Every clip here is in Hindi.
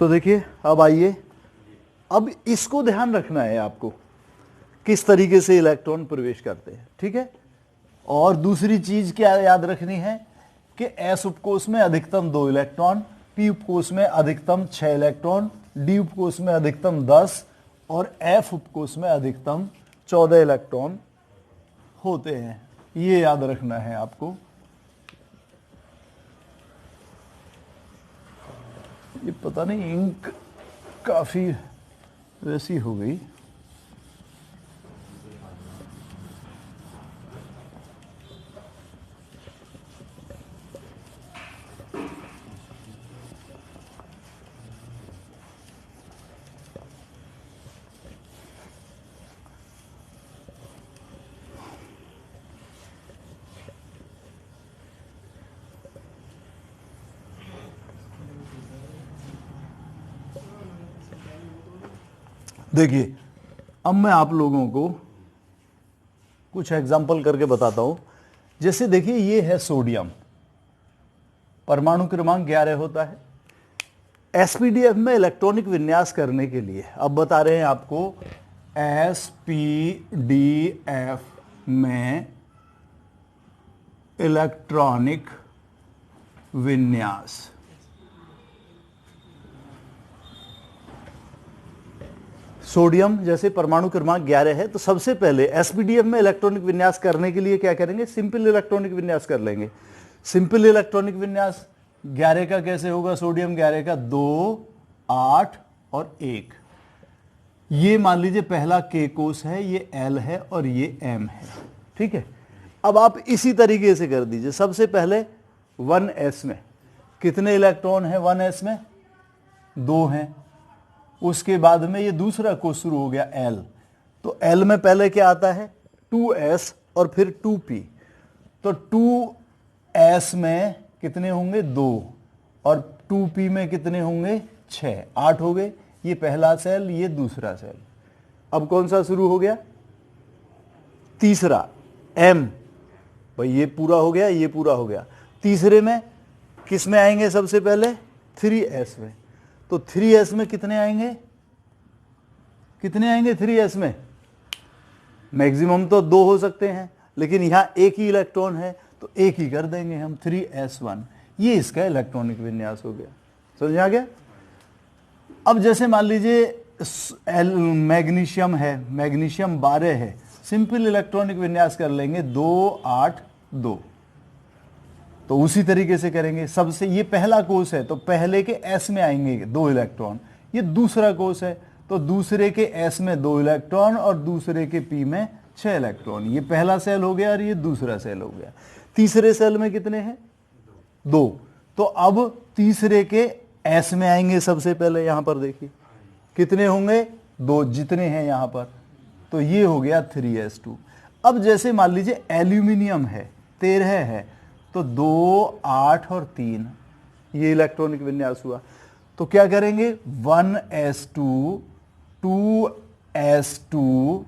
तो देखिए अब आइए, अब इसको ध्यान रखना है आपको, किस तरीके से इलेक्ट्रॉन प्रवेश करते हैं, ठीक है। और दूसरी चीज क्या याद रखनी है कि एस उपकोष में अधिकतम 2 इलेक्ट्रॉन, पी उपकोष में अधिकतम 6 इलेक्ट्रॉन, डी उपकोष में अधिकतम 10 और एफ उपकोष में अधिकतम 14 इलेक्ट्रॉन होते हैं। ये याद रखना है आपको। ये पता नहीं इंक काफी वैसी हो गई। देखिए अब मैं आप लोगों को कुछ एग्जाम्पल करके बताता हूं। जैसे देखिए ये है सोडियम, परमाणु क्रमांक 11 होता है। एसपीडीएफ में इलेक्ट्रॉनिक विन्यास करने के लिए अब बता रहे हैं आपको, एसपीडीएफ में इलेक्ट्रॉनिक विन्यास, सोडियम जैसे परमाणु क्रमांक 11 है, तो सबसे पहले एसपीडीएफ में इलेक्ट्रॉनिक विन्यास करने के लिए क्या करेंगे, सिंपल इलेक्ट्रॉनिक विन्यास कर लेंगे। सिंपल इलेक्ट्रॉनिक विन्यास 11 का कैसे होगा, सोडियम 11 का 2, 8 और 1। ये मान लीजिए पहला के कोष है, ये एल है और ये एम है, ठीक है। अब आप इसी तरीके से कर दीजिए। सबसे पहले 1s में कितने इलेक्ट्रॉन है, 1s में 2 हैं। उसके बाद में ये दूसरा कोष शुरू हो गया L, तो L में पहले क्या आता है 2s और फिर 2p, तो 2s में कितने होंगे 2 और 2p में कितने होंगे 6, 8 हो गए। ये पहला सेल, ये दूसरा सेल। अब कौन सा शुरू हो गया, तीसरा M, भाई ये पूरा हो गया, ये पूरा हो गया। तीसरे में किस में आएंगे, सबसे पहले 3s में, तो 3s में कितने आएंगे, कितने आएंगे 3s में, मैक्सिमम तो 2 हो सकते हैं, लेकिन यहां एक ही इलेक्ट्रॉन है तो एक ही कर देंगे हम, 3s1। ये इसका इलेक्ट्रॉनिक विन्यास हो गया, समझ आ गया। अब जैसे मान लीजिए मैग्नीशियम है, मैग्नीशियम 12 है, सिंपल इलेक्ट्रॉनिक विन्यास कर लेंगे 2, 8, 2। तो उसी तरीके से करेंगे। सबसे ये पहला कोष है तो पहले के s में आएंगे 2 इलेक्ट्रॉन, ये दूसरा कोष है तो दूसरे के s में 2 इलेक्ट्रॉन और दूसरे के p में 6 इलेक्ट्रॉन। ये पहला सेल हो गया और ये दूसरा सेल हो गया। तीसरे सेल में कितने हैं 2, तो अब तीसरे के s में आएंगे। सबसे पहले यहां पर देखिए कितने होंगे 2, जितने हैं यहां पर, तो ये हो गया 3s2। अब जैसे मान लीजिए एल्यूमिनियम है 13 है, तो 2, 8 और 3, ये इलेक्ट्रॉनिक विन्यास हुआ। तो क्या करेंगे 1s2, 2s2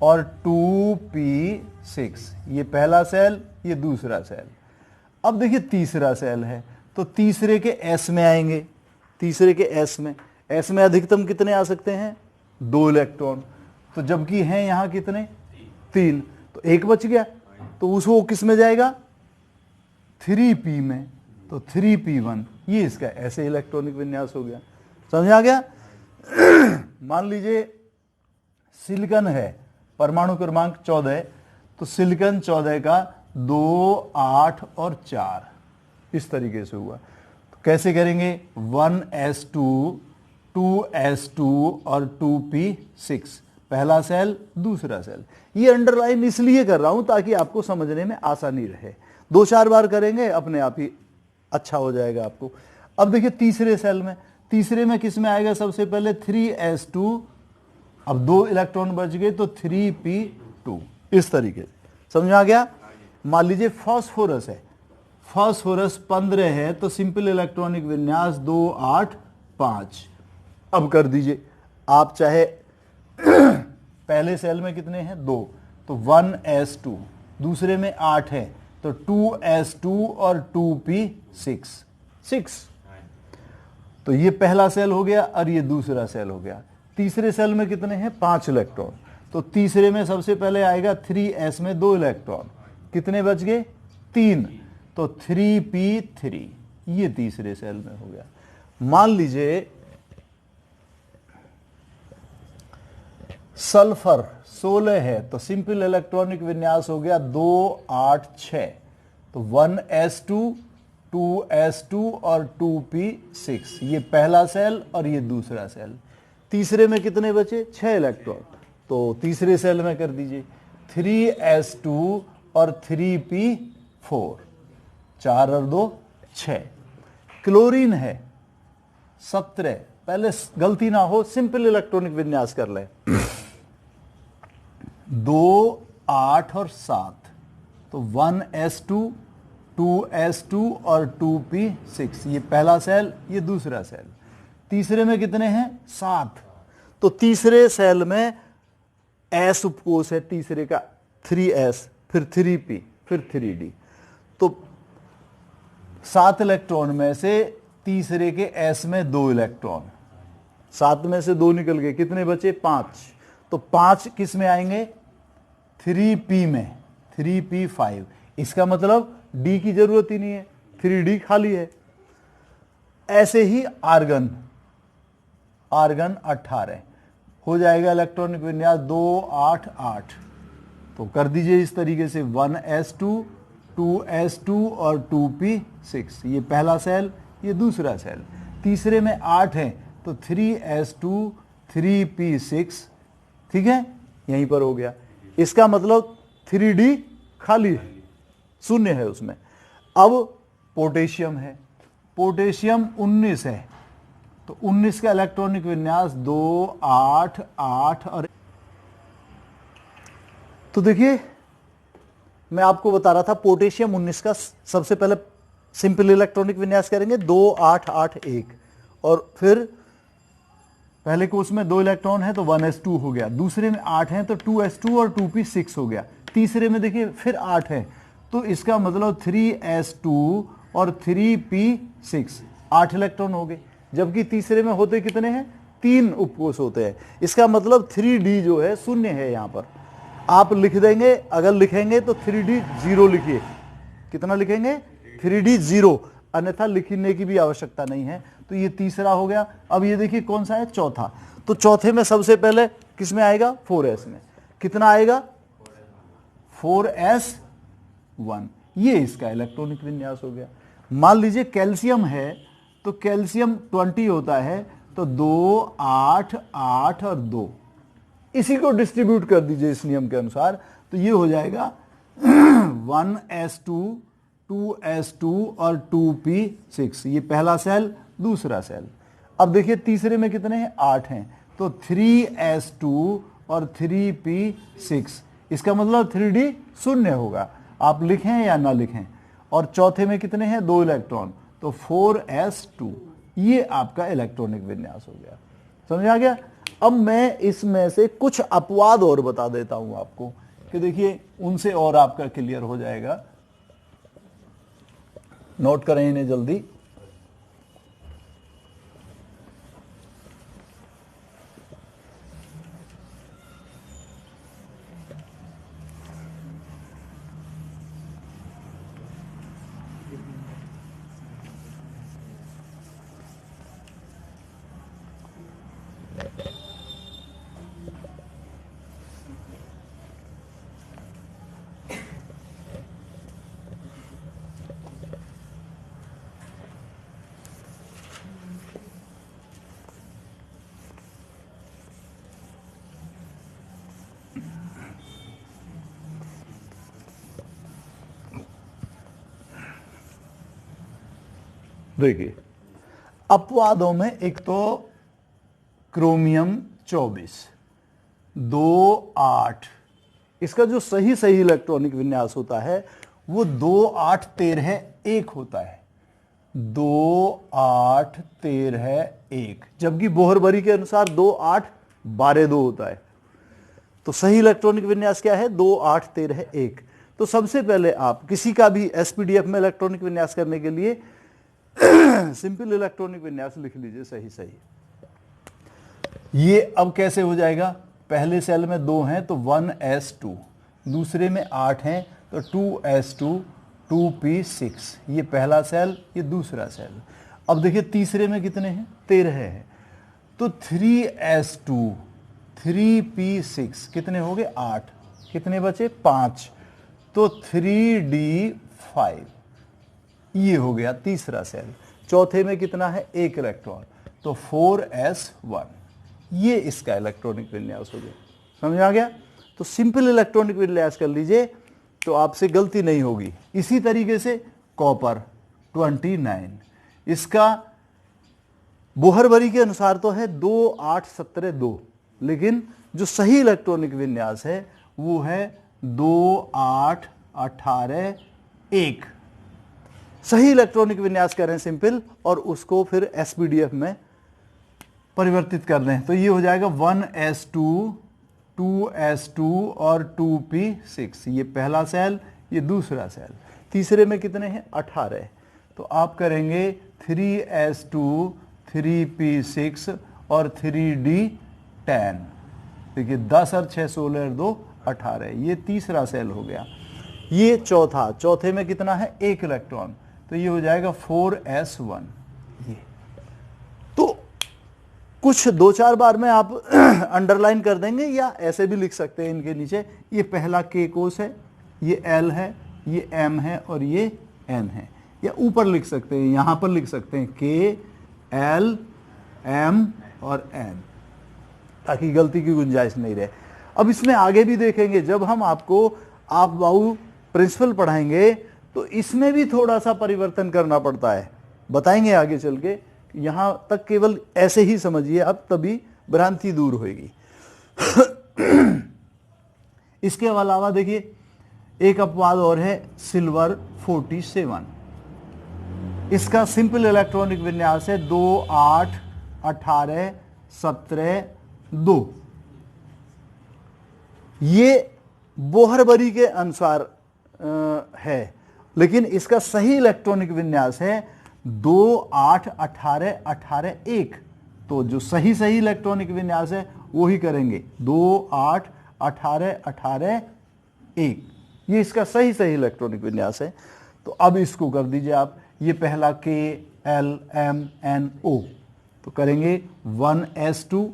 और 2p6, ये पहला सेल, ये दूसरा सेल। अब देखिए तीसरा सेल है तो तीसरे के s में आएंगे, तीसरे के s में अधिकतम कितने आ सकते हैं 2 इलेक्ट्रॉन, तो जबकि हैं यहां कितने 3, तो एक बच गया, तो उसको किस में जाएगा 3p में, तो 3p1। ये इसका ऐसे इलेक्ट्रॉनिक विन्यास हो गया, समझ आ गया। मान लीजिए सिलिकॉन है, परमाणु क्रमांक 14, तो सिलिकॉन 14 का 2, 8 और 4 इस तरीके से हुआ। तो कैसे करेंगे 1s2, 2s2 और 2p6, पहला सेल दूसरा सेल। ये अंडरलाइन इसलिए कर रहा हूं ताकि आपको समझने में आसानी रहे। 2-4 बार करेंगे अपने आप ही अच्छा हो जाएगा आपको। अब देखिए तीसरे सेल में, तीसरे में किस में आएगा, सबसे पहले 3s2, अब 2 इलेक्ट्रॉन बच गए तो 3p2, इस तरीके से, समझ आ गया। मान लीजिए फास्फोरस है, फास्फोरस 15 है, तो सिंपल इलेक्ट्रॉनिक विन्यास 2, 8, 5। अब कर दीजिए आप, चाहे पहले सेल में कितने हैं 2, तो 1s2, दूसरे में 8 है तो 2s2 और 2p6, 6। तो ये पहला सेल हो गया और ये दूसरा सेल हो गया। तीसरे सेल में कितने हैं? 5 इलेक्ट्रॉन। तो तीसरे में सबसे पहले आएगा 3s में 2 इलेक्ट्रॉन, कितने बच गए? 3। तो 3p3, ये तीसरे सेल में हो गया। मान लीजिए सल्फर 16 है, तो सिंपल इलेक्ट्रॉनिक विन्यास हो गया 2 8 6। तो 1s2 2s2 और 2p6, ये पहला सेल और ये दूसरा सेल। तीसरे में कितने बचे? 6 इलेक्ट्रॉन। तो तीसरे सेल में कर दीजिए 3s2 और 3p4, 4 और 2 6। क्लोरीन है 17, पहले गलती ना हो सिंपल इलेक्ट्रॉनिक विन्यास कर ले। 2 8 और 7, तो 1s2 2s2 और 2p6, ये पहला सेल ये दूसरा सेल। तीसरे में कितने हैं? 7। तो तीसरे सेल में s उपकोष है तीसरे का 3s, फिर 3p, फिर 3d। तो 7 इलेक्ट्रॉन में से तीसरे के s में 2 इलेक्ट्रॉन, 7 में से 2 निकल गए, कितने बचे? 5। तो 5 किस में आएंगे? 3p में, 3p5। इसका मतलब d की जरूरत ही नहीं है, 3d खाली है। ऐसे ही आर्गन 18 हो जाएगा इलेक्ट्रॉनिक विन्यास 2 8 8। तो कर दीजिए इस तरीके से 1s2 2s2 और 2p6, ये पहला सेल ये दूसरा सेल। तीसरे में 8 है, तो 3s2 3p6, ठीक है, यहीं पर हो गया। इसका मतलब 3d खाली है, शून्य है उसमें। अब पोटेशियम है, पोटेशियम 19 है, तो 19 का इलेक्ट्रॉनिक विन्यास 2 8 8 और। तो देखिए मैं आपको बता रहा था पोटेशियम 19 का सबसे पहले सिंपल इलेक्ट्रॉनिक विन्यास करेंगे 2 8 8 1, और फिर पहले कोर्स में 2 इलेक्ट्रॉन है तो 1s2 हो गया, दूसरे में 8 हैं तो 2s2 और 2p6 हो गया, तीसरे में देखिए फिर 8 है, तो इसका मतलब 3s2 और 3p6, 8 इलेक्ट्रॉन हो गए। जबकि तीसरे में होते कितने हैं? 3 उपकोष होते हैं। इसका मतलब 3d जो है शून्य है। यहां पर आप लिख देंगे, अगर लिखेंगे तो 3d 0 लिखिए। कितना लिखेंगे? 3d 0, अन्यथा लिखने की भी आवश्यकता नहीं है। तो ये तीसरा हो गया। अब ये देखिए कौन सा है? चौथा। तो चौथे में सबसे पहले किस में आएगा? 4s में। कितना आएगा? 4s1, ये इसका इलेक्ट्रॉनिक विन्यास हो गया। मान लीजिए कैल्शियम है, तो कैल्शियम 20 होता है, तो 2 8 8 और 2, इसी को डिस्ट्रीब्यूट कर दीजिए इस नियम के अनुसार, तो ये हो जाएगा 1s2 2s2 और 2p6, ये पहला सेल दूसरा सेल। अब देखिए तीसरे में कितने हैं? 8 हैं, तो 3s2 और 3p6, इसका मतलब 3d शून्य होगा, आप लिखें या ना लिखें। और चौथे में कितने हैं? 2 इलेक्ट्रॉन, तो 4s2, ये आपका इलेक्ट्रॉनिक विन्यास हो गया। समझ आ गया? अब मैं इसमें से कुछ अपवाद और बता देता हूं आपको, कि देखिए उनसे और आपका क्लियर हो जाएगा। नोट करें इन्हें जल्दी। देखिए अपवादों में एक तो क्रोमियम 24 2 8, इसका जो सही इलेक्ट्रॉनिक विन्यास होता है वो 2 8 13 1 होता है, 2 8 13 1, जबकि बोहरबरी के अनुसार 2 8 12 2 होता है। तो सही इलेक्ट्रॉनिक विन्यास क्या है? 2 8 13 1। तो सबसे पहले आप किसी का भी एसपीडीएफ में इलेक्ट्रॉनिक विन्यास करने के लिए सिंपल इलेक्ट्रॉनिक विन्यास लिख लीजिए सही सही। ये अब कैसे हो जाएगा, पहले सेल में 2 हैं तो 1s2, दूसरे में 8 हैं तो 2s2 2p6, ये पहला सेल ये दूसरा सेल। अब देखिए तीसरे में कितने हैं, 13 हैं तो 3s2 3p6 कितने हो गए 8, कितने बचे 5 तो 3d5, ये हो गया तीसरा सेल। चौथे में कितना है 1 इलेक्ट्रॉन तो 4s1, ये इसका इलेक्ट्रॉनिक विन्यास हो गया। समझ आ गया। तो सिंपल इलेक्ट्रॉनिक विन्यास कर लीजिए तो आपसे गलती नहीं होगी। इसी तरीके से कॉपर 29, इसका बोहरबरी के अनुसार तो है 2 8 17 2, लेकिन जो सही इलेक्ट्रॉनिक विन्यास है वो है 2 8 18 1। सही इलेक्ट्रॉनिक विन्यास करें सिंपल और उसको फिर एसपीडीएफ में परिवर्तित कर दें तो ये हो जाएगा 1s2 2s2 और 2p6, ये पहला सेल ये दूसरा सेल। तीसरे में कितने हैं 18, तो आप करेंगे 3s2 3p6 और 3d10। देखिए 10 और 6 16 और 2 18, ये तीसरा सेल हो गया। ये चौथे में कितना है 1 इलेक्ट्रॉन तो ये हो जाएगा 4s1। ये तो कुछ 2-4 बार में आप अंडरलाइन कर देंगे या ऐसे भी लिख सकते हैं इनके नीचे। ये पहला के कोश है, ये एल है, ये एम है और ये एन है, या ऊपर लिख सकते हैं, यहां पर लिख सकते हैं के एल एम और एन, ताकि गलती की गुंजाइश नहीं रहे। अब इसमें आगे भी देखेंगे, जब हम आपको आप बाहु प्रिंसिपल पढ़ाएंगे तो इसमें भी थोड़ा सा परिवर्तन करना पड़ता है, बताएंगे आगे चल के। यहां तक केवल ऐसे ही समझिए अब, तभी भ्रांति दूर होगी। इसके अलावा देखिए एक अपवाद और है सिल्वर 47, इसका सिंपल इलेक्ट्रॉनिक विन्यास है 2 8 18 17 2। ये बोहरबरी के अनुसार है, लेकिन इसका सही इलेक्ट्रॉनिक विन्यास है 2 8 18 18 1। तो जो सही इलेक्ट्रॉनिक विन्यास है वो ही करेंगे, 2 8 18 18 1, ये इसका सही इलेक्ट्रॉनिक विन्यास है। तो अब इसको कर दीजिए आप, ये पहला के एल एम एन ओ, तो करेंगे 1s2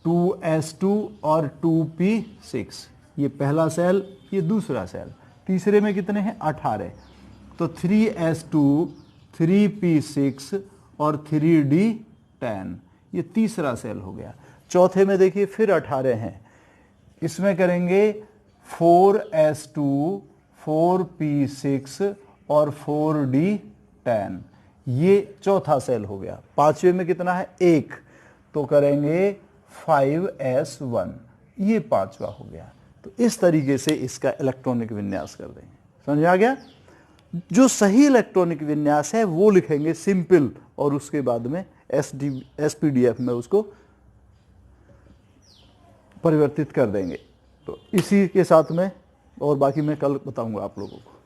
2s2 और 2p6, ये पहला सेल ये दूसरा सेल। तीसरे में कितने हैं 18, तो 3s2 3p6 और 3d10, ये तीसरा सेल हो गया। चौथे में देखिए फिर 18 हैं, इसमें करेंगे 4s2 4p6 और 4d10, ये चौथा सेल हो गया। पांचवे में कितना है 1, तो करेंगे 5s1, ये पांचवा हो गया। तो इस तरीके से इसका इलेक्ट्रॉनिक विन्यास कर देंगे। समझ आ गया। जो सही इलेक्ट्रॉनिक विन्यास है वो लिखेंगे सिंपल और उसके बाद में एसपीडीएफ में उसको परिवर्तित कर देंगे। तो इसी के साथ में और बाकी मैं कल बताऊंगा आप लोगों को।